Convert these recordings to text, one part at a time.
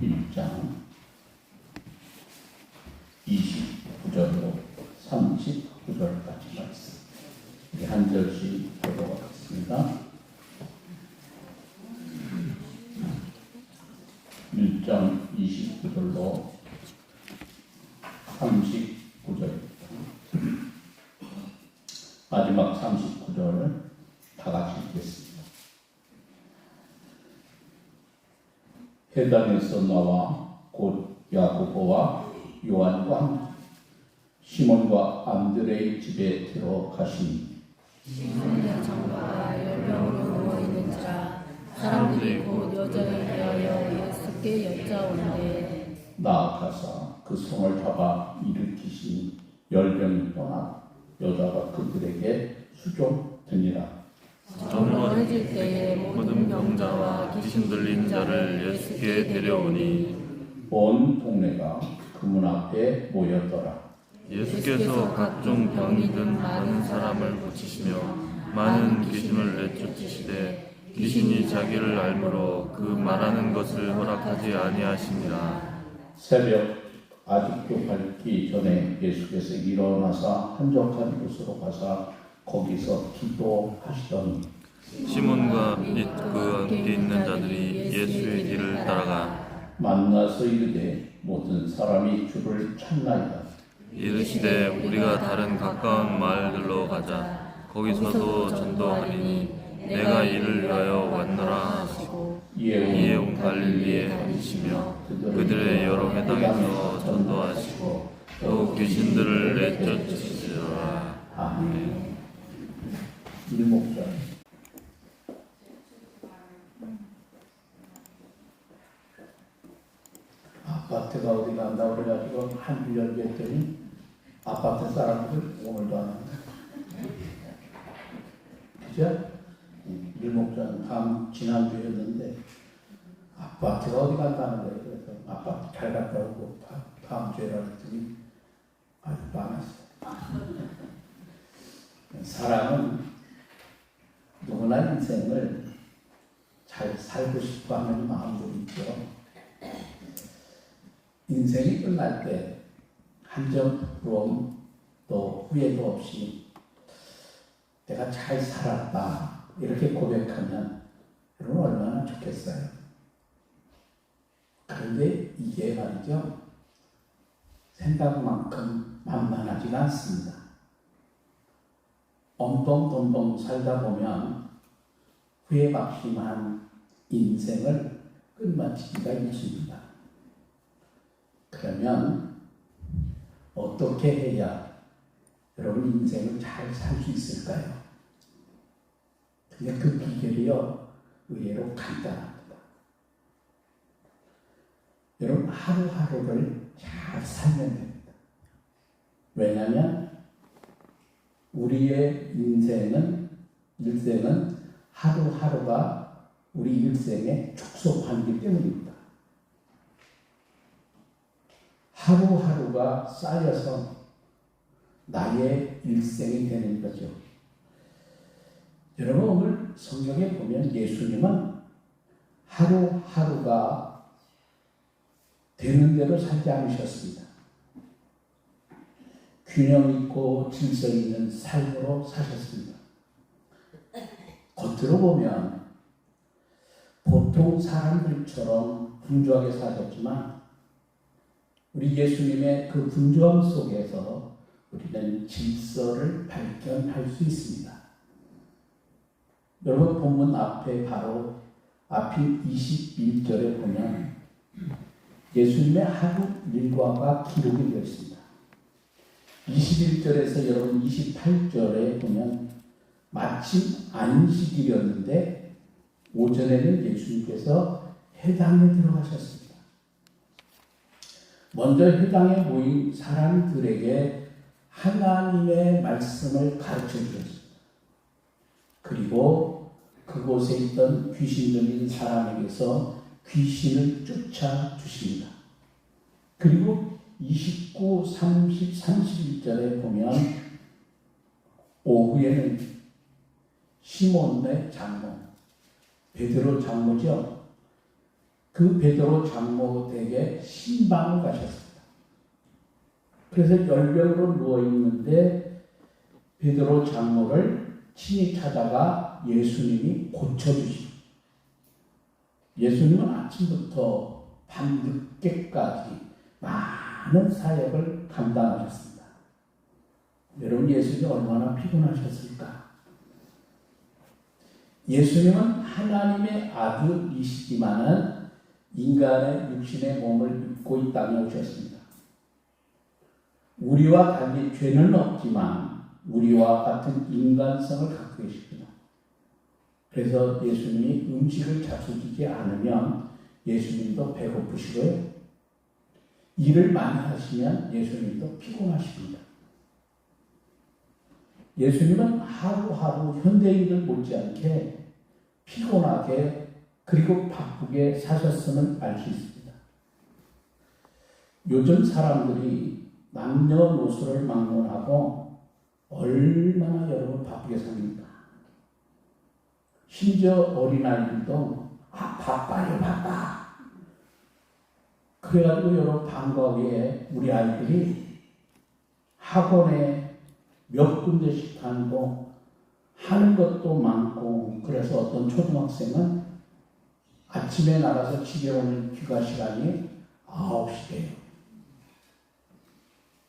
1장 29절로 39절까지 말씀. 우리 한 절씩 보도록 하겠습니다. 1장 29절로 39절입니다. 마지막 39절을 다 같이 읽겠습니다. 회당에서 나와 곧 야고보와 요한과 시몬과 안드레의 집에 들어가시니 시몬의 여종과 10명으로 누워있는지라 사람들이 곧 여자를 대하여 예수께 여짜오는데 나아가사 그 손을 잡아 일으키시니 10명이 떠나 여자가 그들에게 수종되니라. 정원해질 때에 모든 병자와 귀신 들린 자를 예수께 데려오니 온 동네가 그 문 앞에 모였더라. 예수께서 각종 병이 든 많은 사람을 고치시며 많은 귀신을 내쫓으시되 귀신이 자기를 알므로 그 말하는 것을 허락하지 아니하시니라. 새벽 아직도 밝기 전에 예수께서 일어나사 한적한 곳으로 가사 거기서 기도하시더니 시몬과 및 그 함께 있는 자들이 예수의 뒤를 따라가 만나서 이르되 모든 사람이 주를 찾나이다. 이르시되 우리가 다른 가까운 마을들로 가자. 거기서도 전도하리니 내가 이를 위하여 왔노라 하시고 이에 온 갈릴리에 다니시며 그들의 여러 회당에서 전도하시고 또 귀신들을 내쫓으시더라. 아멘. 일목장. 아파트가 어디 간다고 그래가지고 한 1년 됐더니 아파트 사람들 오늘도 안 한다. 그죠? 일목장 지난주였는데 아파트가 어디 간다는 거예요. 그래서 아파트 잘 갔다 오고 다음 주에 그랬더니 아주 많았어요. 사람은 누구나 인생을 잘 살고 싶어 하는 마음도 있죠. 인생이 끝날 때 한 점 부러움도 후회도 없이 내가 잘 살았다 이렇게 고백하면 여러분 얼마나 좋겠어요. 그런데 이게 말이죠, 생각만큼 만만하지가 않습니다. 엉뚱동동 살다 보면 후회박심한 인생을 끝마치기가 힘듭니다. 그러면 어떻게 해야 여러분 인생을 잘 살 수 있을까요? 근데 그 비결이요, 의외로 간단합니다. 여러분 하루하루를 잘 살면 됩니다. 왜냐하면 우리의 일생은 하루하루가 우리 일생의 축소판이기 때문입니다. 하루하루가 쌓여서 나의 일생이 되는 거죠. 여러분 오늘 성경에 보면 예수님은 하루하루가 되는 대로 살지 않으셨습니다. 균형 있고 질서 있는 삶으로 사셨습니다. 겉으로 보면 보통 사람들처럼 분주하게 사셨지만 우리 예수님의 그 분주함 속에서 우리는 질서를 발견할 수 있습니다. 여러분 본문 앞에 바로 앞인 21절에 보면 예수님의 하루 일과가 기록이 되어 있습니다. 21절에서 여러분 28절에 보면 마침 안식일이었는데 오전에는 예수님께서 회당에 들어가셨습니다. 먼저 회당에 모인 사람들에게 하나님의 말씀을 가르쳐 주셨습니다. 그리고 그곳에 있던 귀신 들린 사람에게서 귀신을 쫓아 주십니다. 그리고 29, 30, 31절에 보면 오후에는 시몬의 장모, 베드로 장모죠. 그 베드로 장로 댁에 신방을 가셨습니다. 그래서 열병으로 누워있는데 베드로 장로를 친히 찾아가 예수님이 고쳐주십니다. 예수님은 아침부터 밤늦게까지 많은 사역을 감당하셨습니다. 여러분, 예수님이 얼마나 피곤하셨을까? 예수님은 하나님의 아들이시지만은 인간의 육신의 몸을 입고 이 땅에 오셨습니다. 우리와 달리 죄는 없지만 우리와 같은 인간성을 갖고 계십니다. 그래서 예수님이 음식을 자주 주지 않으면 예수님도 배고프시고요. 일을 많이 하시면 예수님도 피곤하십니다. 예수님은 하루하루 현대인들 못지않게 피곤하게 그리고 바쁘게 사셨음을 알 수 있습니다. 요즘 사람들이 남녀노소를 막론하고 얼마나 여러분 바쁘게 삽니까? 심지어 어린아이들도 바빠요 바빠. 그래가지고 여러분 방과 후에 우리 아이들이 학원에 몇 군데씩 다니고 하는 것도 많고, 그래서 어떤 초등학생은 아침에 나가서 집에 오는 귀가 시간이 9시 돼요.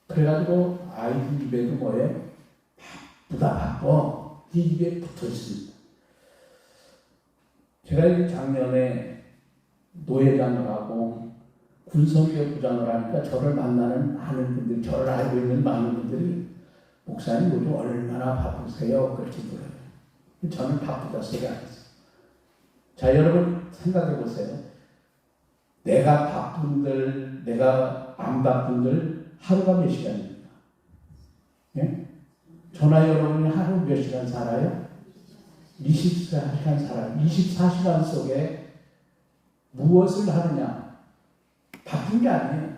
그래가지고 아이들 입에도 뭐예요? 바빠. 이 입에 붙어 있습니다. 제가 작년에 노회장을 하고 군성교부장을 하니까 저를 만나는 많은 분들, 저를 알고 있는 많은 분들이 목사님 요즘 얼마나 바쁘세요? 그렇게 물어요. 저는 바쁘다 소리 안 했어요. 자, 여러분 생각해 보세요. 내가 바쁜들, 내가 안 바쁜들 하루가 몇 시간입니까? 예? 저나 여러분이 하루 몇 시간 살아요? 24시간 살아요. 24시간 속에 무엇을 하느냐? 바쁜 게 아니에요.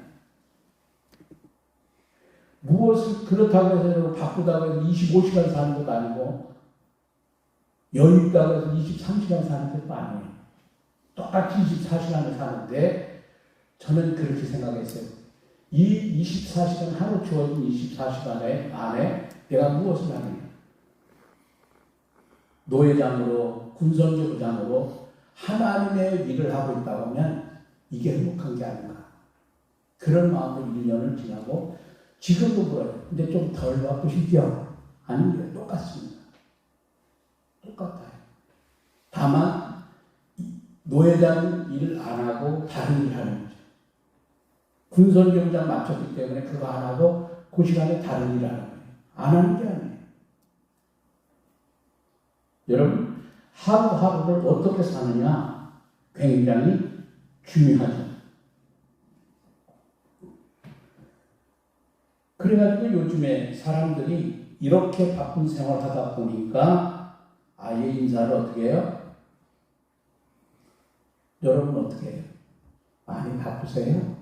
무엇을 그렇다고 해서 바쁘다고 해서 25시간 사는 것도 아니고 여유 있다고 해서 23시간 사는 것도 아니에요. 똑같이 24시간을 사는데 저는 그렇게 생각했어요. 이 24시간 하루 주어진 24시간 안에 내가 무엇을 하느냐. 노회장으로 군선교부장으로 하나님의 일을 하고 있다고 하면 이게 행복한 게 아닌가. 그런 마음으로 1년을 지나고 지금도 그래요. 근데 좀 덜 바쁘시죠? 아니요. 똑같습니다. 똑같아요. 다만 노회장 일을 안 하고 다른 일을 하는 거죠. 군선교부장 맡았기 때문에 그거 안 하고 그 시간에 다른 일을 하는 거예요. 안 하는 게 아니에요. 여러분, 하루하루를 어떻게 사느냐 굉장히 중요하죠. 그래가지고 요즘에 사람들이 이렇게 바쁜 생활을 하다 보니까 아예 인사를 어떻게 해요? 여러분 어떻게 해요? 많이 바쁘세요?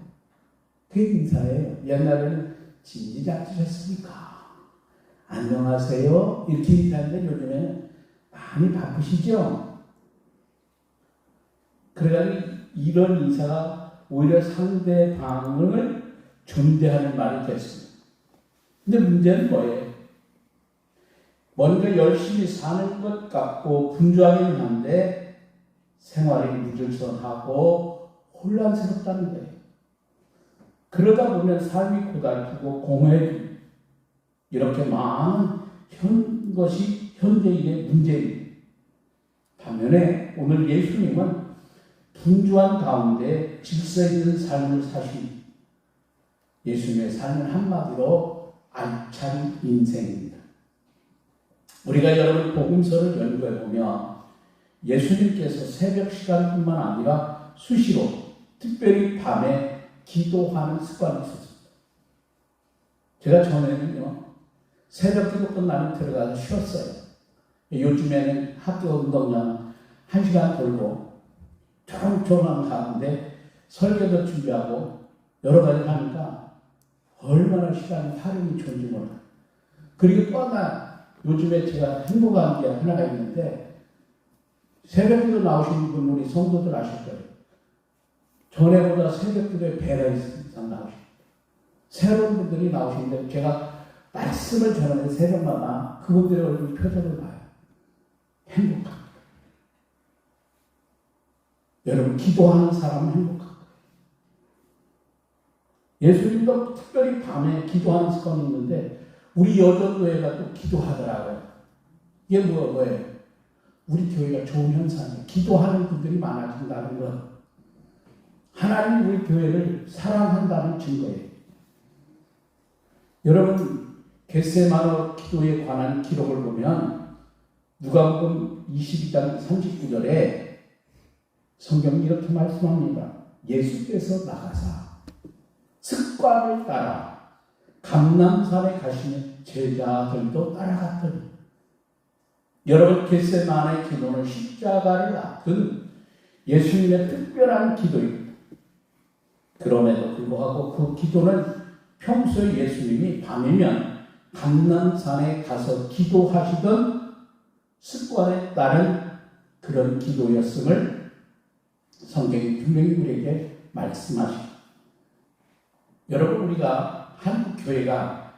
그 인사예요. 옛날에는 진지작지했으니까 안녕하세요 이렇게 인사하는데 요즘에는 많이 바쁘시죠? 그래가지고 이런 인사가 오히려 상대방을 존대하는 말이 됐습니다. 근데 문제는 뭐예요? 뭔가 열심히 사는 것 같고 분주하기는 한데 생활이 무질서하고 혼란스럽다는 거예요. 그러다 보면 삶이 고달프고 공허해지고 이렇게 많은 것이 현대인의 문제입니다. 반면에 오늘 예수님은 분주한 가운데 질서 있는 삶을 사신 예수님의 삶은 한마디로 알찬 인생입니다. 우리가 여러분 복음서를 연구해보면 예수님께서 새벽 시간뿐만 아니라 수시로 특별히 밤에 기도하는 습관이 있었습니다. 제가 전에는요 새벽 기도 끝나면 들어가서 쉬었어요. 요즘에는 학교 운동장 1시간 돌고 조용조용한 가운데 설교도 준비하고 여러 가지 하니까 얼마나 시간이 활용이 좋은지 몰라요. 그리고 또 하나 요즘에 제가 행복한 게 하나가 있는데 새벽에도 나오시는 분 우리 성도들 아실 거예요. 전에보다 새벽기도에 배가 이상 나오십니다. 새로운 분들이 나오시는데 제가 말씀을 전하는 새벽마다 그분들의 얼굴 표정을 봐요. 행복합니다. 여러분, 기도하는 사람은 행복합니다. 예수님도 특별히 밤에 기도하는 습관이 있는데 우리 여전교회가 또 기도하더라고요. 이게 뭐예요? 우리 교회가 좋은 현상이에요. 기도하는 분들이 많아진다는 것. 하나님 우리 교회를 사랑한다는 증거예요. 여러분, 겟세마네 기도에 관한 기록을 보면 누가복음 22장 39절에 성경이 이렇게 말씀합니다. 예수께서 나가사 습관을 따라 감람산에 가시는 제자들도 따라갔더니, 여러분, 겟세마네 기도는 십자가를 앞둔 예수님의 특별한 기도입니다. 그럼에도 불구하고 그 기도는 평소에 예수님이 밤이면 감람산에 가서 기도하시던 습관에 따른 그런 기도였음을 성경이 분명히 우리에게 말씀하십니다. 여러분, 우리가 한국 교회가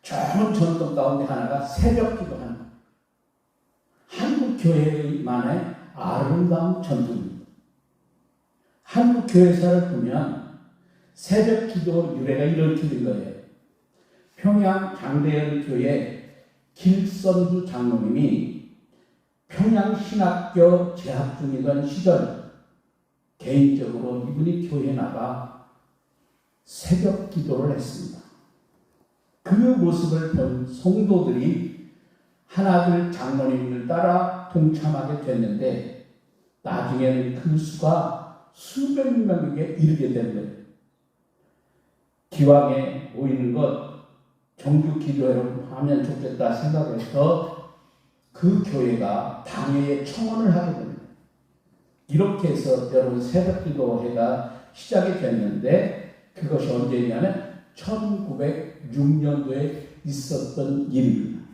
좋은 전통 가운데 하나가 새벽 기도하는 것. 한국 교회만의 아름다운 전통입니다. 한국 교회사를 보면 새벽 기도 유래가 이렇게 된 거예요. 평양 장대현 교회 길선주 장로님이 평양신학교 재학 중이던 시절 개인적으로 이분이 교회에 나가 새벽 기도를 했습니다. 그 모습을 본 성도들이 하나둘 장로님을 따라 동참하게 됐는데 나중에는 그 수가 수백 명에게 이르게 된 거예요. 기왕에 모이는 것 정규 기도회로 하면 좋겠다 생각해서 그 교회가 당회에 청원을 하게 됩니다. 이렇게 해서 여러분 새벽 기도회가 시작이 됐는데 그것이 언제냐면 1906년도에 있었던 일입니다.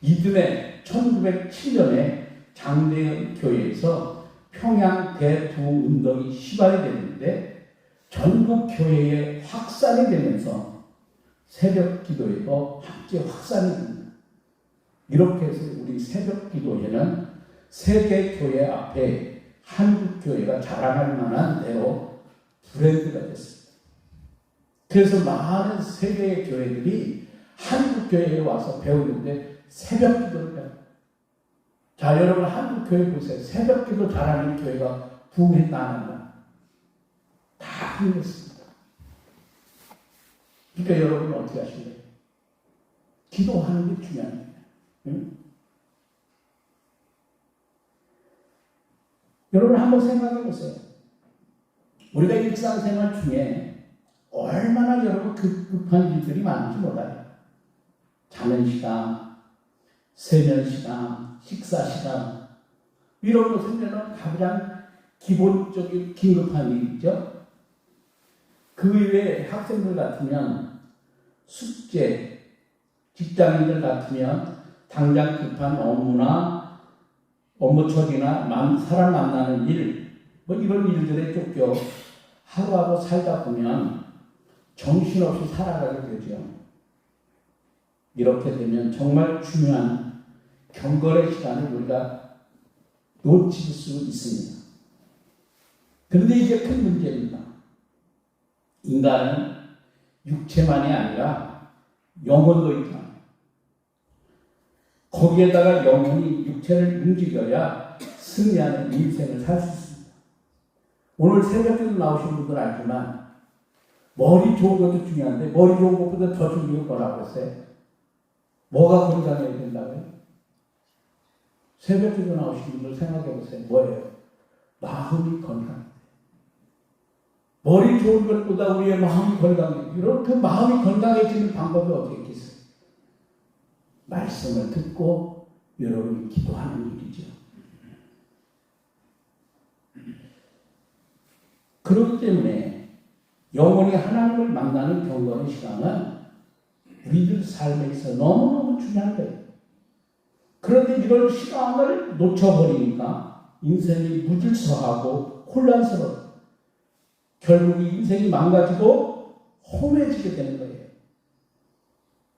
이듬해 1907년에 장대현 교회에서 평양 대두운동이 시발이 됐는데 전국 교회에 확산이 되면서 새벽 기도회도 함께 확산이 됩니다. 이렇게 해서 우리 새벽 기도회는 세계 교회 앞에 한국 교회가 자랑할 만한 대로 브랜드가 됐습니다. 그래서 많은 세계의 교회들이 한국 교회에 와서 배우는데 새벽 기도를 배워요. 자, 여러분 한국 교회 보세요. 새벽 기도 잘하는 교회가 부흥했다 안 한다? 다 부흥했습니다. 그러니까 여러분은 어떻게 하실래요? 기도하는 게 중요한 거예요. 응? 여러분 한번 생각해 보세요. 우리가 일상생활 중에 얼마나 여러분 급한 일들이 많은지 몰라요. 자는 시간, 세면 시간, 식사 시간, 이런 거 생겨는 가장 기본적인 긴급한 일이죠. 그 외에 학생들 같으면 숙제, 직장인들 같으면 당장 급한 업무나 업무 처리나 사람 만나는 일, 뭐 이런 일들에 쫓겨 하루하루 살다 보면 정신없이 살아가게 되죠. 이렇게 되면 정말 중요한 경건의 시간을 우리가 놓칠 수 있습니다. 그런데 이게 큰 문제입니다. 인간은 육체만이 아니라 영혼도 있다. 거기에다가 영혼이 육체를 움직여야 승리하는 인생을 살 수 있습니다. 오늘 새벽에도 나오신 분들 알지만 머리 좋은 것도 중요한데 머리 좋은 것보다 더 중요한 건 뭐라고 했어요? 뭐가 건강해야 된다고요? 새벽에도 나오신 분들 생각해 보세요. 뭐예요? 마음이 건강. 머리 좋은 것보다 우리의 마음이 건강해. 이렇게 마음이 건강해지는 방법이 어떻게 있겠어요? 말씀을 듣고 여러분이 기도하는 일이죠. 그렇기 때문에 영혼이 하나님을 만나는 경건의 시간은 우리들 삶에 있어 너무너무 중요한 거예요. 그런데 이런 시간을 놓쳐버리니까 인생이 무질서하고 혼란스러워요. 결국 인생이 망가지고 험해지게 되는 거예요.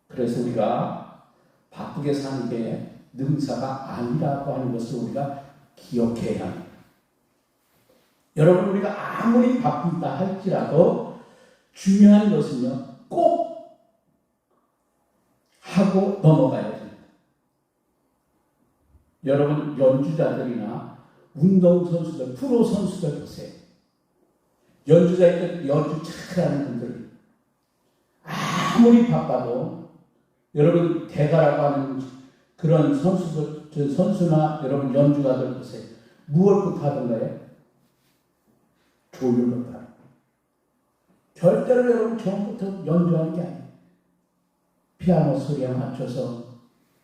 그래서 우리가 바쁘게 사는 게 능사가 아니라고 하는 것을 우리가 기억해야 합니다. 여러분, 우리가 아무리 바쁘다 할지라도 중요한 것은요, 꼭 하고 넘어가야 됩니다. 여러분, 연주자들이나 운동선수들, 프로 선수들 보세요. 연주자들 연주 잘하는 분들 아무리 바빠도 여러분 대가라고 하는 그런 선수나 여러분 연주가들 보세요. 무엇부터 하던가요? 조율부터 하는 거예요. 절대로 여러분 처음부터 연주하는 게 아니에요. 피아노 소리에 맞춰서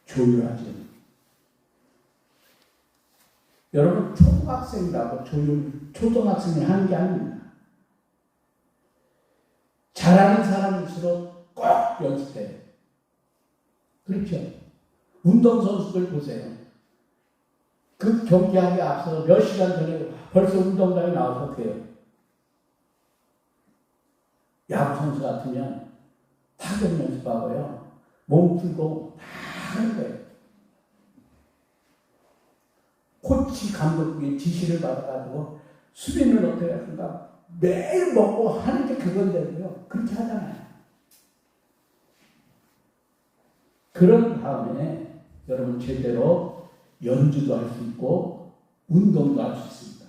조율하지. 여러분 초등학생이라고 초등학생이 하는 게 아닙니다. 잘하는 사람일수록 꼭 연습해요. 그렇죠? 운동선수들 보세요. 그 경기하기 앞서 몇 시간 전에 벌써 운동장에 나와서 돼요. 야구선수 같으면 타격 연습하고요. 몸 풀고 다 하는 거예요. 코치 감독이 지시를 받아가지고 수비는 어떻게 할까? 매일 먹고 하는 게 그건데요. 그렇게 하잖아요. 그런 다음에 여러분 제대로 연주도 할 수 있고 운동도 할 수 있습니다.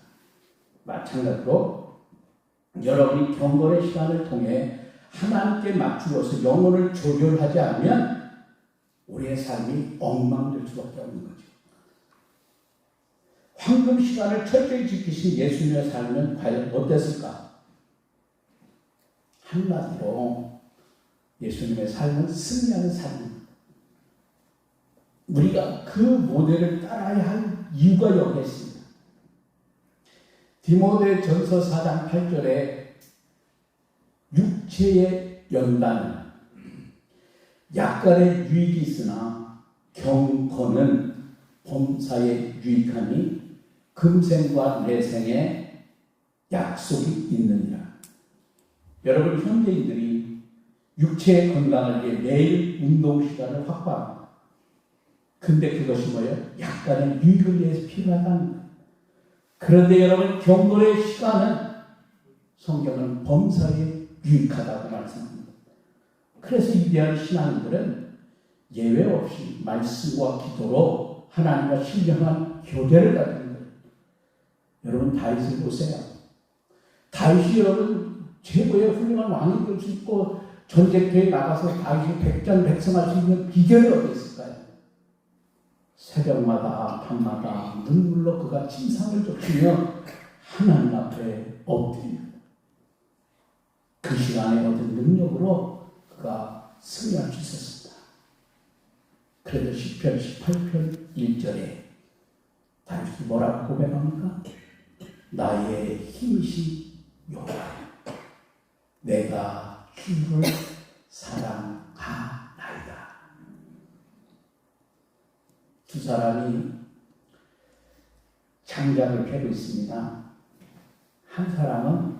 마찬가지로 여러분이 경건의 시간을 통해 하나님께 맞추어서 영혼을 조절하지 않으면 우리의 삶이 엉망될 수밖에 없는 거죠. 황금 시간을 철저히 지키신 예수님의 삶은 과연 어땠을까? 한마디로 예수님의 삶은 승리하는 삶입니다. 우리가 그 모델을 따라야 할 이유가 여기 있습니다. 디모데전서 4장 8절에 육체의 연단은 약간의 유익이 있으나 경건은 범사에 유익하니 금생과 내생에 약속이 있느니라. 여러분 현대인들이 육체의 건강을 위해 매일 운동 시간을 확보합니다. 근데 그것이 뭐예요? 약간의 유익을 위해서 필요하다는 거예요. 그런데 여러분 경건의 시간은 성경은 범사에 유익하다고 말씀합니다. 그래서 위대한 신앙인들은 예외 없이 말씀과 기도로 하나님과 신령한 교제를 가지는 거예요. 여러분 다윗을 보세요. 다윗이 여러분 최고의 훌륭한 왕이 될 수 있고 전쟁터에 나가서 다윗이 백전백승할 수 있는 비결이 어디 있을까요? 새벽마다 밤마다 눈물로 그가 침상을 좁히며 하나님 앞에 엎드립니다. 그 시간에 얻은 능력으로 그가 승리할 수 있었습니다. 그래도 시편 18편 1절에 다윗이 뭐라고 고백합니까? 나의 힘이신 여호와, 내가 주를 사랑하나이다. 두 사람이 장작을 패고 있습니다. 한 사람은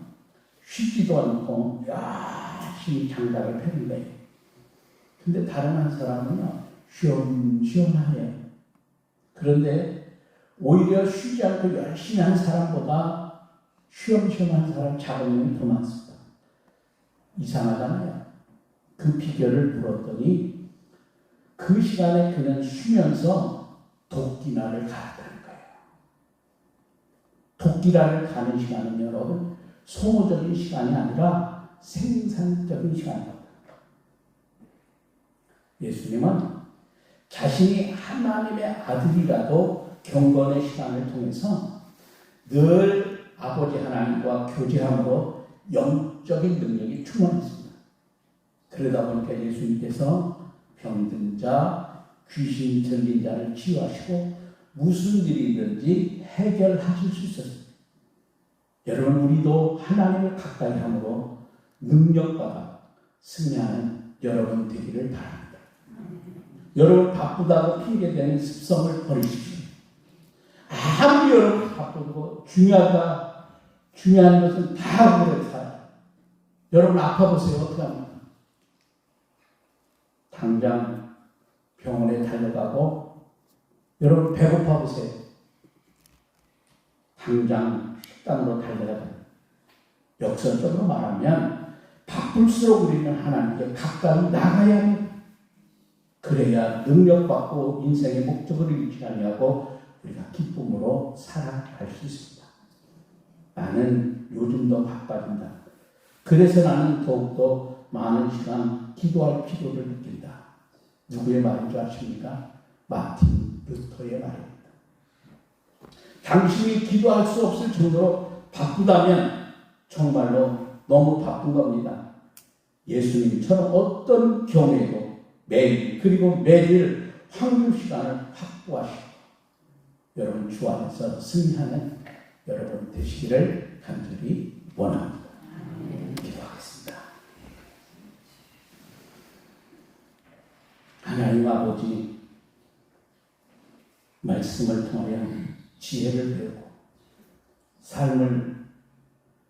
쉬지도 않고 열심히 장작을 패는 거예요. 근데 다른 한 사람은요, 쉬엄쉬엄하네요. 그런데 오히려 쉬지 않고 열심히 한 사람보다 쉬엄쉬엄한 사람 작은 놈이 더 많습니다. 이상하잖아요. 그 비결을 물었더니 그 시간에 그는 쉬면서 도끼날을 갈았다는 거예요. 도끼날을 가는 시간은 여러분 소모적인 시간이 아니라 생산적인 시간입니다. 예수님은 자신이 하나님의 아들이라도 경건의 시간을 통해서 늘 아버지 하나님과 교제함으로 영적인 능력이 충만했습니다. 그러다 보니까 예수님께서 병든 자, 귀신 들린 자를 치유하시고 무슨 일이든지 해결하실 수 있었습니다. 여러분 우리도 하나님을 가까이 함으로 능력받아 승리하는 여러분 되기를 바랍니다. 여러분 바쁘다고 핑계대는 습성을 버리십시오. 아무리 여러분 바쁘고 중요한 것은 다 오래 여러분 아파보세요. 어떻게 합니까? 당장 병원에 달려가고, 여러분 배고파 보세요. 당장 식당으로 달려가고, 역설적으로 말하면 바쁠수록 우리는 하나님께 가까이 나가야 합니다. 그래야 능력받고 인생의 목적을 잃지 않냐고 우리가 기쁨으로 살아갈 수 있습니다. 나는 요즘 더 바빠진다. 그래서 나는 더욱더 많은 시간 기도할 필요를 느낀다. 누구의 말인 줄 아십니까? 마틴 루터의 말입니다. 당신이 기도할 수 없을 정도로 바쁘다면 정말로 너무 바쁜 겁니다. 예수님처럼 어떤 경우에도 매일 그리고 매일 황금 시간을 확보하시고 여러분 주 안에서 승리하는 여러분 되시기를 간절히 원합니다. 기도하겠습니다. 하나님 아버지, 말씀을 통하여 지혜를 배우고 삶을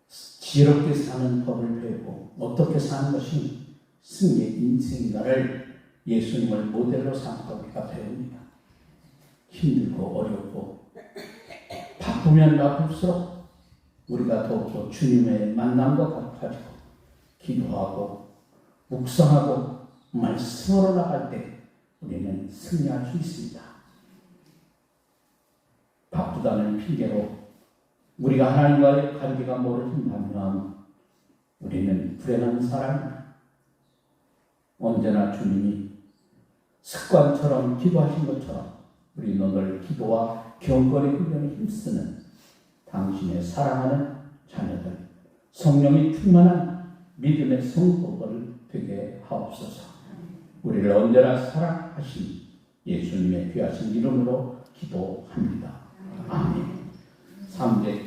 지혜롭게 사는 법을 배우고 어떻게 사는 것이 승리의 인생인가를 예수님을 모델로 삼고 우리가 배웁니다. 힘들고 어렵고 바쁘면 바쁠수록 우리가 더욱더 주님의 만남과 가지고 기도하고 묵상하고 말씀으로 나갈 때 우리는 승리할 수 있습니다. 바쁘다는 핑계로 우리가 하나님과의 관계가 멀어진다면 우리는 불행한 사람입니다. 언제나 주님이 습관처럼 기도하신 것처럼 우리는 오늘 기도와 경건의 훈련에 힘쓰는 당신의 사랑하는 자녀들, 성령이 충만한 믿음의 성도들 되게 하옵소서. 우리를 언제나 사랑하신 예수님의 귀하신 이름으로 기도합니다. 아멘. 3대